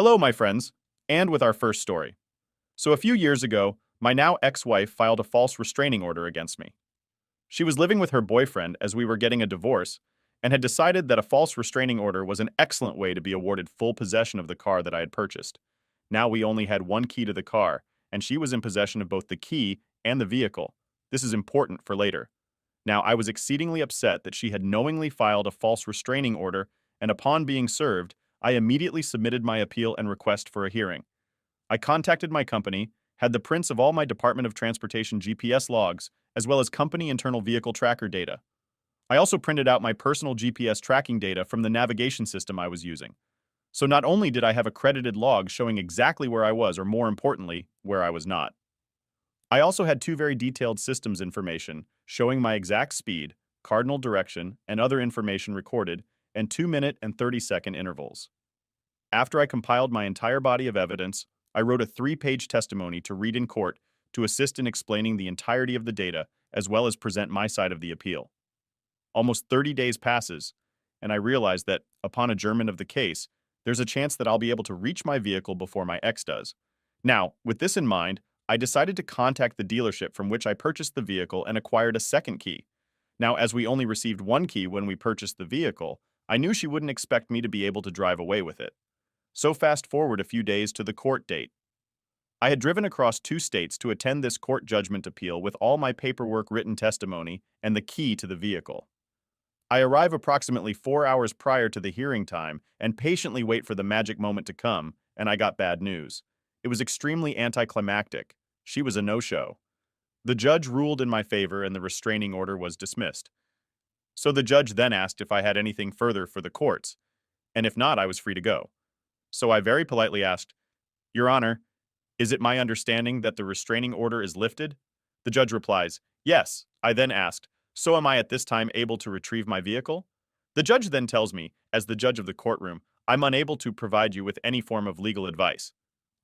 Hello, my friends, and with our first story. So, a few years ago, my now ex-wife filed a false restraining order against me. She was living with her boyfriend as we were getting a divorce and had decided that a false restraining order was an excellent way to be awarded full possession of the car that I had purchased. Now we only had one key to the car, and she was in possession of both the key and the vehicle. This is important for later. Now, I was exceedingly upset that she had knowingly filed a false restraining order, and upon being served, I immediately submitted my appeal and request for a hearing. I contacted my company, had the prints of all my Department of Transportation GPS logs, as well as company internal vehicle tracker data. I also printed out my personal GPS tracking data from the navigation system I was using. So not only did I have accredited logs showing exactly where I was, or more importantly, where I was not. I also had two very detailed systems information showing my exact speed, cardinal direction, and other information recorded in 2-minute and 30-second intervals. After I compiled my entire body of evidence, I wrote a 3-page testimony to read in court to assist in explaining the entirety of the data as well as present my side of the appeal. Almost 30 days passes, and I realize that, upon adjournment of the case, there's a chance that I'll be able to reach my vehicle before my ex does. Now, with this in mind, I decided to contact the dealership from which I purchased the vehicle and acquired a second key. Now, as we only received one key when we purchased the vehicle, I knew she wouldn't expect me to be able to drive away with it. So fast forward a few days to the court date. I had driven across 2 states to attend this court judgment appeal with all my paperwork, written testimony, and the key to the vehicle. I arrive approximately 4 hours prior to the hearing time and patiently wait for the magic moment to come, and I got bad news. It was extremely anticlimactic. She was a no-show. The judge ruled in my favor and the restraining order was dismissed. So the judge then asked if I had anything further for the courts, and if not, I was free to go. So I very politely asked, "Your Honor, is it my understanding that the restraining order is lifted?" The judge replies, "Yes." I then asked, "So am I at this time able to retrieve my vehicle?" The judge then tells me, as the judge of the courtroom, I'm unable to provide you with any form of legal advice.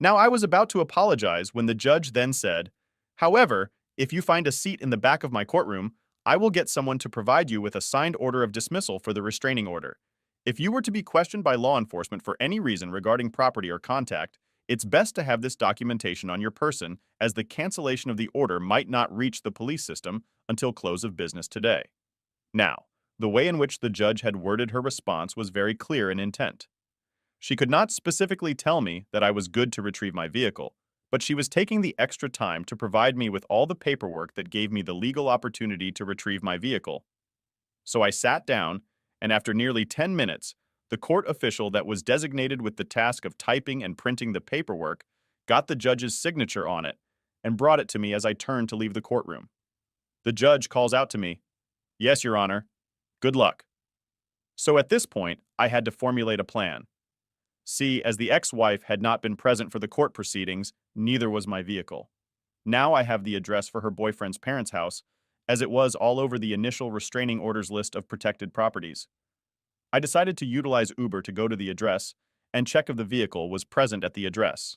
Now, I was about to apologize when the judge then said, "However, if you find a seat in the back of my courtroom, I will get someone to provide you with a signed order of dismissal for the restraining order. If you were to be questioned by law enforcement for any reason regarding property or contact, it's best to have this documentation on your person, as the cancellation of the order might not reach the police system until close of business today." Now, the way in which the judge had worded her response was very clear in intent. She could not specifically tell me that I was good to retrieve my vehicle, but she was taking the extra time to provide me with all the paperwork that gave me the legal opportunity to retrieve my vehicle. So I sat down, and after nearly 10 minutes, the court official that was designated with the task of typing and printing the paperwork got the judge's signature on it and brought it to me as I turned to leave the courtroom. The judge calls out to me, "Yes, Your Honor. Good luck." So at this point, I had to formulate a plan. See, as the ex-wife had not been present for the court proceedings, neither was my vehicle. Now I have the address for her boyfriend's parents' house, as it was all over the initial restraining orders list of protected properties. I decided to utilize Uber to go to the address and check if the vehicle was present at the address.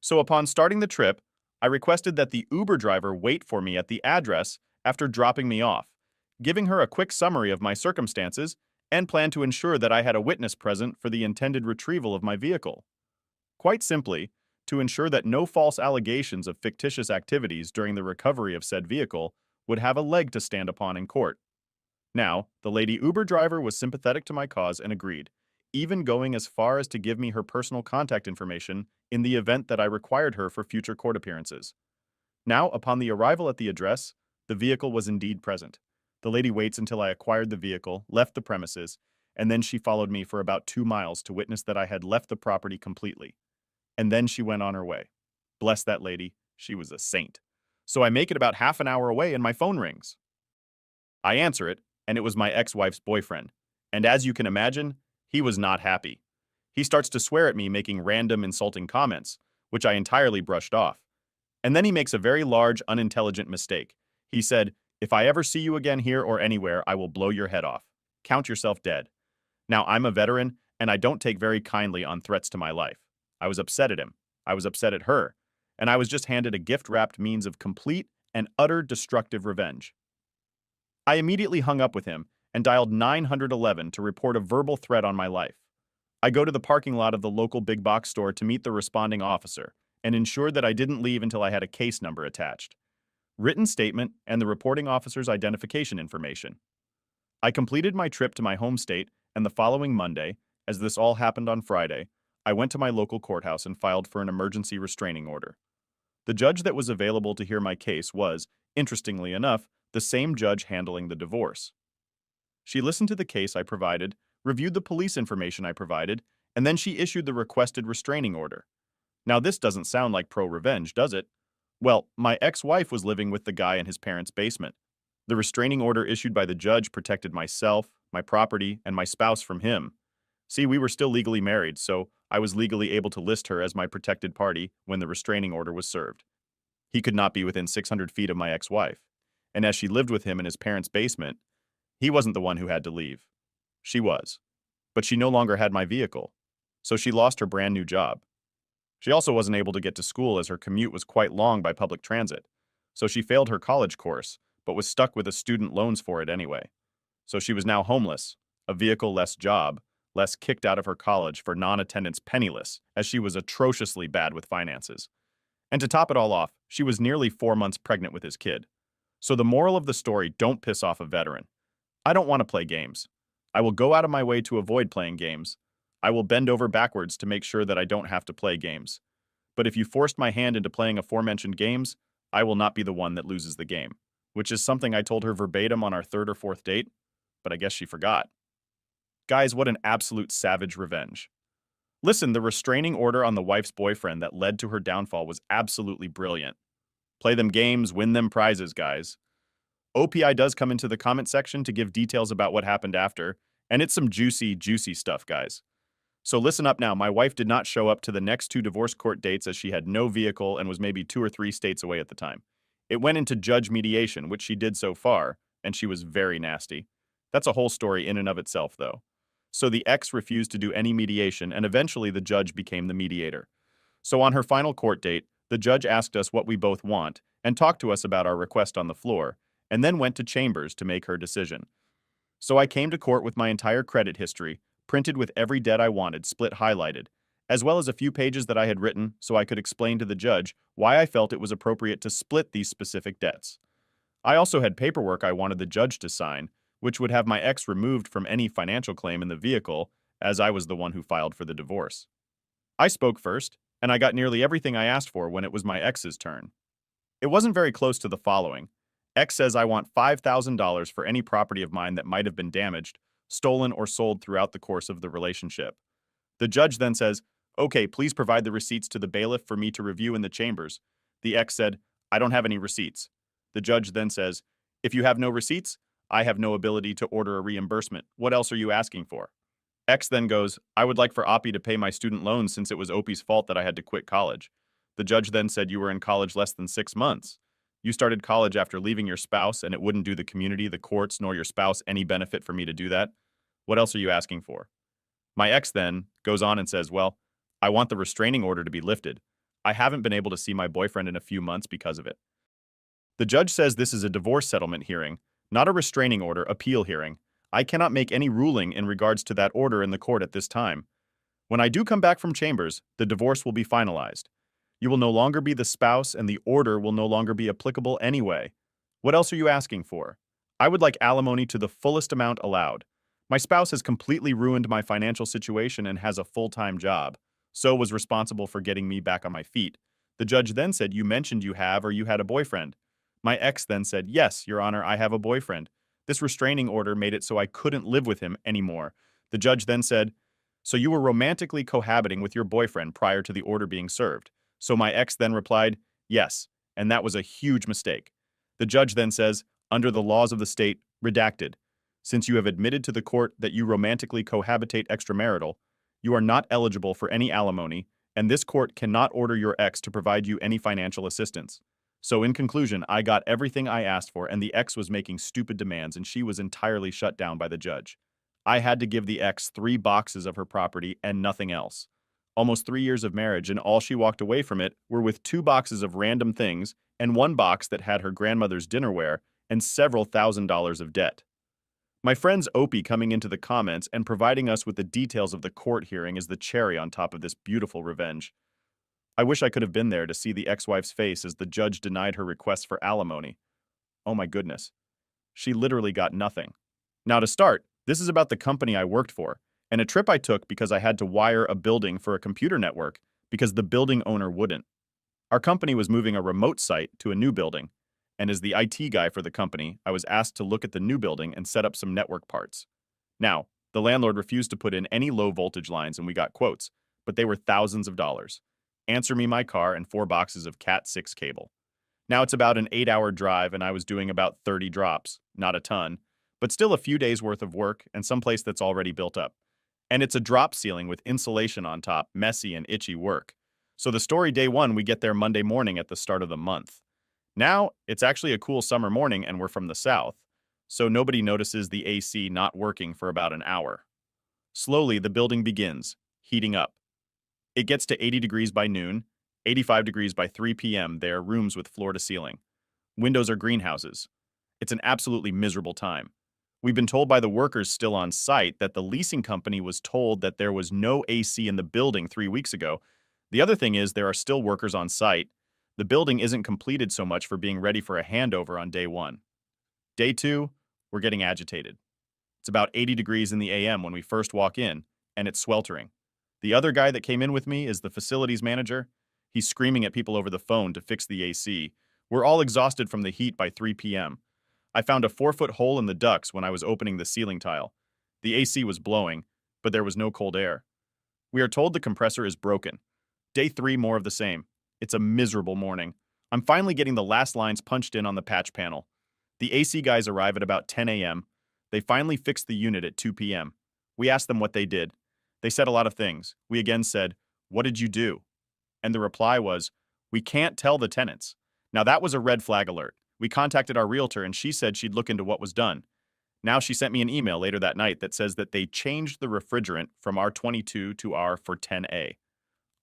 So upon starting the trip, I requested that the Uber driver wait for me at the address after dropping me off, giving her a quick summary of my circumstances and plan to ensure that I had a witness present for the intended retrieval of my vehicle. Quite simply, to ensure that no false allegations of fictitious activities during the recovery of said vehicle would have a leg to stand upon in court. Now, the lady Uber driver was sympathetic to my cause and agreed, even going as far as to give me her personal contact information in the event that I required her for future court appearances. Now, upon the arrival at the address, the vehicle was indeed present. The lady waits until I acquired the vehicle, left the premises, and then she followed me for about 2 miles to witness that I had left the property completely. And then she went on her way. Bless that lady, she was a saint. So I make it about half an hour away and my phone rings. I answer it, and it was my ex-wife's boyfriend. And as you can imagine, he was not happy. He starts to swear at me, making random insulting comments, which I entirely brushed off. And then he makes a very large, unintelligent mistake. He said, "If I ever see you again here or anywhere, I will blow your head off. Count yourself dead." Now, I'm a veteran, and I don't take very kindly on threats to my life. I was upset at him. I was upset at her. And I was just handed a gift-wrapped means of complete and utter destructive revenge. I immediately hung up with him and dialed 911 to report a verbal threat on my life. I go to the parking lot of the local big box store to meet the responding officer and ensure that I didn't leave until I had a case number attached, written statement, and the reporting officer's identification information. I completed my trip to my home state, and the following Monday, as this all happened on Friday, I went to my local courthouse and filed for an emergency restraining order. The judge that was available to hear my case was, interestingly enough, the same judge handling the divorce. She listened to the case I provided, reviewed the police information I provided, and then she issued the requested restraining order. Now, this doesn't sound like pro-revenge, does it? Well, my ex-wife was living with the guy in his parents' basement. The restraining order issued by the judge protected myself, my property, and my spouse from him. See, we were still legally married, so I was legally able to list her as my protected party when the restraining order was served. He could not be within 600 feet of my ex-wife. And as she lived with him in his parents' basement, he wasn't the one who had to leave. She was. But she no longer had my vehicle, so she lost her brand new job. She also wasn't able to get to school as her commute was quite long by public transit, so she failed her college course, but was stuck with the student loans for it anyway. So she was now homeless, a vehicle-less job, less kicked out of her college for non-attendance penniless, as she was atrociously bad with finances. And to top it all off, she was nearly 4 months pregnant with his kid. So the moral of the story, don't piss off a veteran. I don't want to play games. I will go out of my way to avoid playing games. I will bend over backwards to make sure that I don't have to play games. But if you forced my hand into playing aforementioned games, I will not be the one that loses the game, which is something I told her verbatim on our third or fourth date, but I guess she forgot. Guys, what an absolute savage revenge. Listen, the restraining order on the wife's boyfriend that led to her downfall was absolutely brilliant. Play them games, win them prizes, guys. OPI does come into the comment section to give details about what happened after, and it's some juicy, juicy stuff, guys. So listen up now, my wife did not show up to the next 2 divorce court dates as she had no vehicle and was maybe 2 or 3 states away at the time. It went into judge mediation, which she did so far, and she was very nasty. That's a whole story in and of itself, though. So the ex refused to do any mediation, and eventually the judge became the mediator. So on her final court date, the judge asked us what we both want and talked to us about our request on the floor, and then went to chambers to make her decision. So I came to court with my entire credit history, printed with every debt I wanted, split highlighted, as well as a few pages that I had written so I could explain to the judge why I felt it was appropriate to split these specific debts. I also had paperwork I wanted the judge to sign, which would have my ex removed from any financial claim in the vehicle, as I was the one who filed for the divorce. I spoke first, and I got nearly everything I asked for when it was my ex's turn. It wasn't very close to the following. X says I want $5,000 for any property of mine that might have been damaged, stolen, or sold throughout the course of the relationship. The judge then says, okay, please provide the receipts to the bailiff for me to review in the chambers. The ex said, I don't have any receipts. The judge then says, if you have no receipts, I have no ability to order a reimbursement. What else are you asking for? X then goes, I would like for Oppie to pay my student loans since it was Opie's fault that I had to quit college. The judge then said you were in college less than 6 months. You started college after leaving your spouse, and it wouldn't do the community, the courts, nor your spouse any benefit for me to do that. What else are you asking for? My ex then goes on and says, well, I want the restraining order to be lifted. I haven't been able to see my boyfriend in a few months because of it. The judge says this is a divorce settlement hearing, not a restraining order appeal hearing. I cannot make any ruling in regards to that order in the court at this time. When I do come back from chambers, the divorce will be finalized. You will no longer be the spouse, and the order will no longer be applicable anyway. What else are you asking for? I would like alimony to the fullest amount allowed. My spouse has completely ruined my financial situation and has a full-time job, so was responsible for getting me back on my feet. The judge then said, you mentioned you have or you had a boyfriend. My ex then said, yes, Your Honor, I have a boyfriend. This restraining order made it so I couldn't live with him anymore. The judge then said, so you were romantically cohabiting with your boyfriend prior to the order being served. So my ex then replied, yes, and that was a huge mistake. The judge then says, under the laws of the state, redacted, since you have admitted to the court that you romantically cohabitate extramarital, you are not eligible for any alimony, and this court cannot order your ex to provide you any financial assistance. So in conclusion, I got everything I asked for, and the ex was making stupid demands, and she was entirely shut down by the judge. I had to give the ex 3 boxes of her property and nothing else. Almost 3 years of marriage, and all she walked away from it were with 2 boxes of random things and 1 box that had her grandmother's dinnerware and several $1,000s of debt. My friend's Opie coming into the comments and providing us with the details of the court hearing is the cherry on top of this beautiful revenge. I wish I could have been there to see the ex-wife's face as the judge denied her request for alimony. Oh my goodness. She literally got nothing. Now to start, this is about the company I worked for, and a trip I took because I had to wire a building for a computer network because the building owner wouldn't. Our company was moving a remote site to a new building, and as the IT guy for the company, I was asked to look at the new building and set up some network parts. Now, the landlord refused to put in any low voltage lines and we got quotes, but they were thousands of dollars. Answer me my car and 4 boxes of Cat 6 cable. Now it's about an 8-hour drive and I was doing about 30 drops, not a ton, but still a few days worth of work and someplace that's already built up. And it's a drop ceiling with insulation on top, messy and itchy work. So the story day one, we get there Monday morning at the start of the month. Now, it's actually a cool summer morning and we're from the south, so nobody notices the AC not working for about an hour. Slowly, the building begins, heating up. It gets to 80 degrees by noon, 85 degrees by 3 p.m. There are rooms with floor to ceiling. Windows are greenhouses. It's an absolutely miserable time. We've been told by the workers still on site that the leasing company was told that there was no AC in the building 3 weeks ago. The other thing is there are still workers on site. The building isn't completed so much for being ready for a handover on day one. Day two, we're getting agitated. It's about 80 degrees in the AM when we first walk in, and it's sweltering. The other guy that came in with me is the facilities manager. He's screaming at people over the phone to fix the AC. We're all exhausted from the heat by 3 p.m. I found a 4-foot hole in the ducts when I was opening the ceiling tile. The AC was blowing, but there was no cold air. We are told the compressor is broken. Day three, more of the same. It's a miserable morning. I'm finally getting the last lines punched in on the patch panel. The AC guys arrive at about 10 a.m. They finally fixed the unit at 2 p.m. We asked them what they did. They said a lot of things. We again said, "What did you do?" And the reply was, "We can't tell the tenants." Now that was a red flag alert. We contacted our realtor and she said she'd look into what was done. Now she sent me an email later that night that says that they changed the refrigerant from R22 to R410A.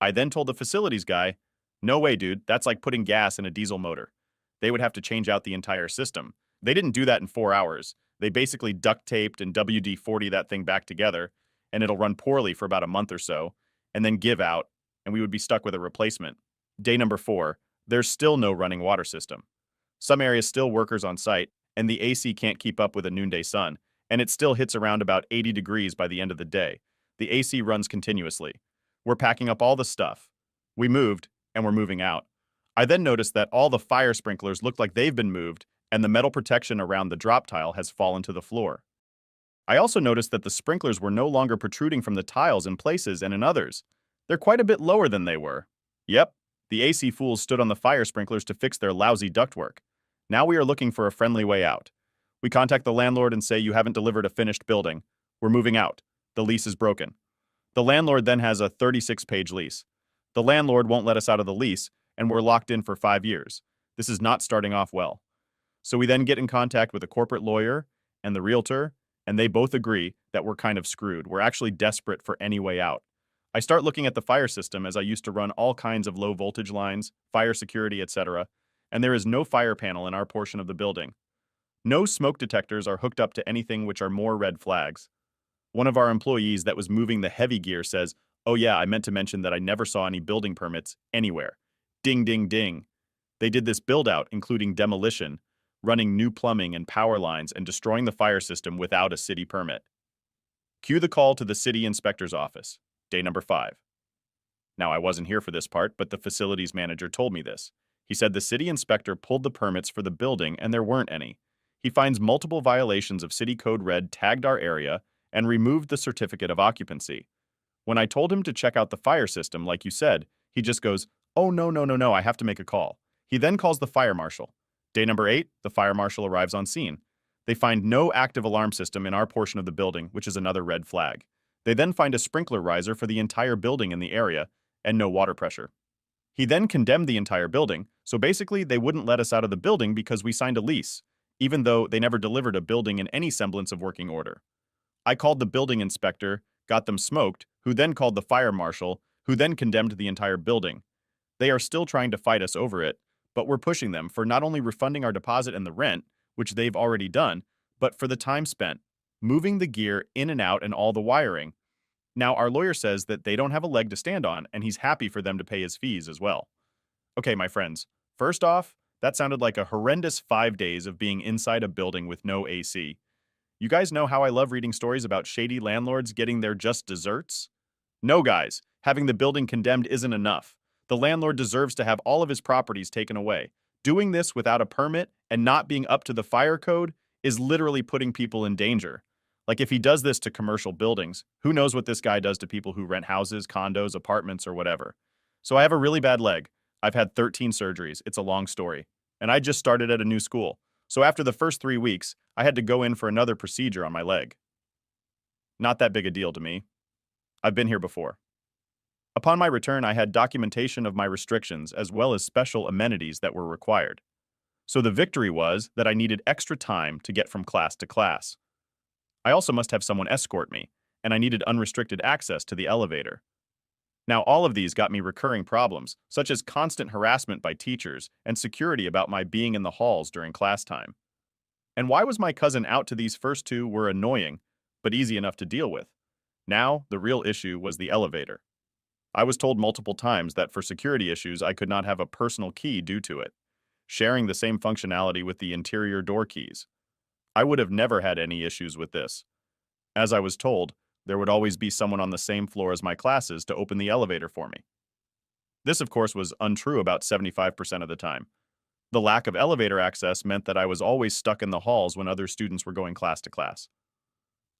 I then told the facilities guy, "No way, dude, that's like putting gas in a diesel motor." They would have to change out the entire system. They didn't do that in 4 hours. They basically duct taped and WD-40 that thing back together, and it'll run poorly for about a month or so, and then give out, and we would be stuck with a replacement. Day number 4, there's still no running water system. Some areas still workers on site, and the AC can't keep up with a noonday sun, and it still hits around about 80 degrees by the end of the day. The AC runs continuously. We're packing up all the stuff. We moved, and we're moving out. I then noticed that all the fire sprinklers look like they've been moved, and the metal protection around the drop tile has fallen to the floor. I also noticed that the sprinklers were no longer protruding from the tiles in places and in others. They're quite a bit lower than they were. Yep, the AC fools stood on the fire sprinklers to fix their lousy ductwork. Now we are looking for a friendly way out. We contact the landlord and say, "You haven't delivered a finished building. We're moving out. The lease is broken." The landlord then has a 36-page lease. The landlord won't let us out of the lease, and we're locked in for 5 years. This is not starting off well. So we then get in contact with a corporate lawyer and the realtor, and they both agree that we're kind of screwed. We're actually desperate for any way out. I start looking at the fire system as I used to run all kinds of low voltage lines, fire security, etc., and there is no fire panel in our portion of the building. No smoke detectors are hooked up to anything, which are more red flags. One of our employees that was moving the heavy gear says, "Oh yeah, I meant to mention that I never saw any building permits anywhere." Ding, ding, ding. They did this build out, including demolition, running new plumbing and power lines and destroying the fire system without a city permit. Cue the call to the city inspector's office. Day number 5. Now, I wasn't here for this part, but the facilities manager told me this. He said the city inspector pulled the permits for the building and there weren't any. He finds multiple violations of city code red tagged our area and removed the certificate of occupancy. When I told him to check out the fire system, like you said, he just goes, "Oh, no, no, no, no, I have to make a call." He then calls the fire marshal. Day number 8, the fire marshal arrives on scene. They find no active alarm system in our portion of the building, which is another red flag. They then find a sprinkler riser for the entire building in the area and no water pressure. He then condemned the entire building, so basically they wouldn't let us out of the building because we signed a lease, even though they never delivered a building in any semblance of working order. I called the building inspector, got them smoked, who then called the fire marshal, who then condemned the entire building. They are still trying to fight us over it, but we're pushing them for not only refunding our deposit and the rent, which they've already done, but for the time spent. moving the gear in and out and all the wiring. Now, our lawyer says that they don't have a leg to stand on, and he's happy for them to pay his fees as well. Okay, my friends, first off, that sounded like a horrendous 5 days of being inside a building with no AC. You guys know how I love reading stories about shady landlords getting their just desserts? No, guys, having the building condemned isn't enough. The landlord deserves to have all of his properties taken away. Doing this without a permit and not being up to the fire code is literally putting people in danger. Like if he does this to commercial buildings, who knows what this guy does to people who rent houses, condos, apartments, or whatever. So I have a really bad leg. I've had 13 surgeries. It's a long story. And I just started at a new school. So after the first 3 weeks, I had to go in for another procedure on my leg. Not that big a deal to me. I've been here before. Upon my return, I had documentation of my restrictions as well as special amenities that were required. So the victory was that I needed extra time to get from class to class. I also must have someone escort me, and I needed unrestricted access to the elevator. Now, all of these got me recurring problems, such as constant harassment by teachers and security about my being in the halls during class time. And why was my cousin out to these first two were annoying, but easy enough to deal with. Now, the real issue was the elevator. I was told multiple times that for security issues, I could not have a personal key due to it, sharing the same functionality with the interior door keys. I would have never had any issues with this. As I was told, there would always be someone on the same floor as my classes to open the elevator for me. This, of course, was untrue about 75% of the time. The lack of elevator access meant that I was always stuck in the halls when other students were going class to class.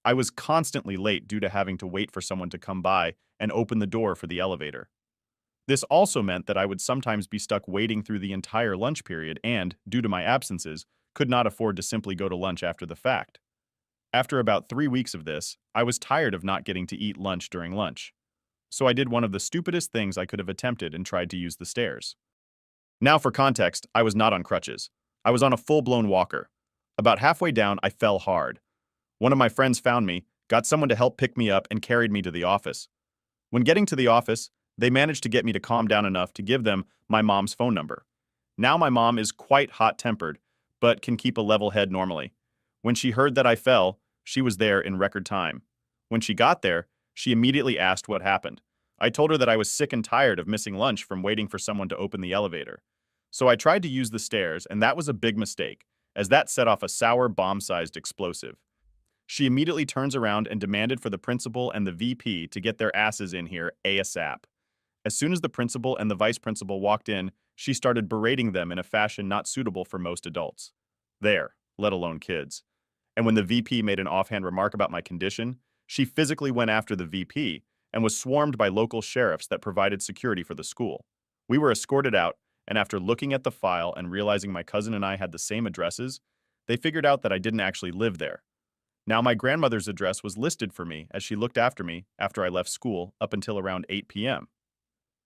I was constantly late due to having to wait for someone to come by and open the door for the elevator. This also meant that I would sometimes be stuck waiting through the entire lunch period and, due to my absences, could not afford to simply go to lunch after the fact. After about 3 weeks of this, I was tired of not getting to eat lunch during lunch. So I did one of the stupidest things I could have attempted and tried to use the stairs. Now for context, I was not on crutches. I was on a full-blown walker. About halfway down, I fell hard. One of my friends found me, got someone to help pick me up, and carried me to the office. When getting to the office, they managed to get me to calm down enough to give them my mom's phone number. Now my mom is quite hot-tempered, but can keep a level head normally. When she heard that I fell, she was there in record time. When she got there, she immediately asked what happened. I told her that I was sick and tired of missing lunch from waiting for someone to open the elevator. So I tried to use the stairs, and that was a big mistake, as that set off a sour bomb-sized explosive. She immediately turns around and demanded for the principal and the VP to get their asses in here ASAP. As soon as the principal and the vice principal walked in, she started berating them in a fashion not suitable for most adults. There, let alone kids. And when the VP made an offhand remark about my condition, she physically went after the VP and was swarmed by local sheriffs that provided security for the school. We were escorted out, and after looking at the file and realizing my cousin and I had the same addresses, they figured out that I didn't actually live there. Now my grandmother's address was listed for me as she looked after me after I left school up until around 8 p.m.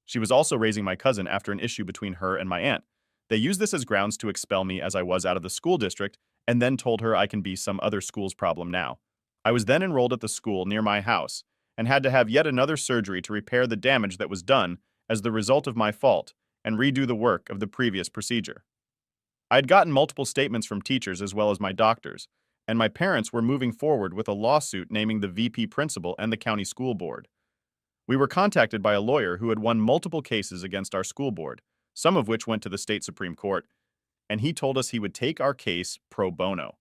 She was also raising my cousin after an issue between her and my aunt. They used this as grounds to expel me as I was out of the school district and then told her I can be some other school's problem now. I was then enrolled at the school near my house and had to have yet another surgery to repair the damage that was done as the result of my fault and redo the work of the previous procedure. I had gotten multiple statements from teachers as well as my doctors, and my parents were moving forward with a lawsuit naming the VP principal and the county school board. We were contacted by a lawyer who had won multiple cases against our school board, some of which went to the state Supreme Court, and he told us he would take our case pro bono.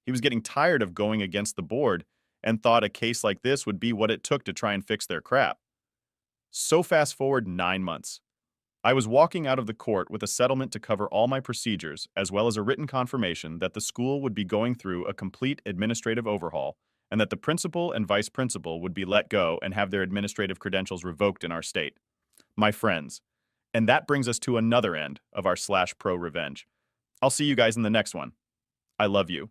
He was getting tired of going against the board and thought a case like this would be what it took to try and fix their crap. So fast forward 9 months. I was walking out of the court with a settlement to cover all my procedures, as well as a written confirmation that the school would be going through a complete administrative overhaul and that the principal and vice principal would be let go and have their administrative credentials revoked in our state. My friends. And that brings us to another end of our /pro revenge. I'll see you guys in the next one. I love you.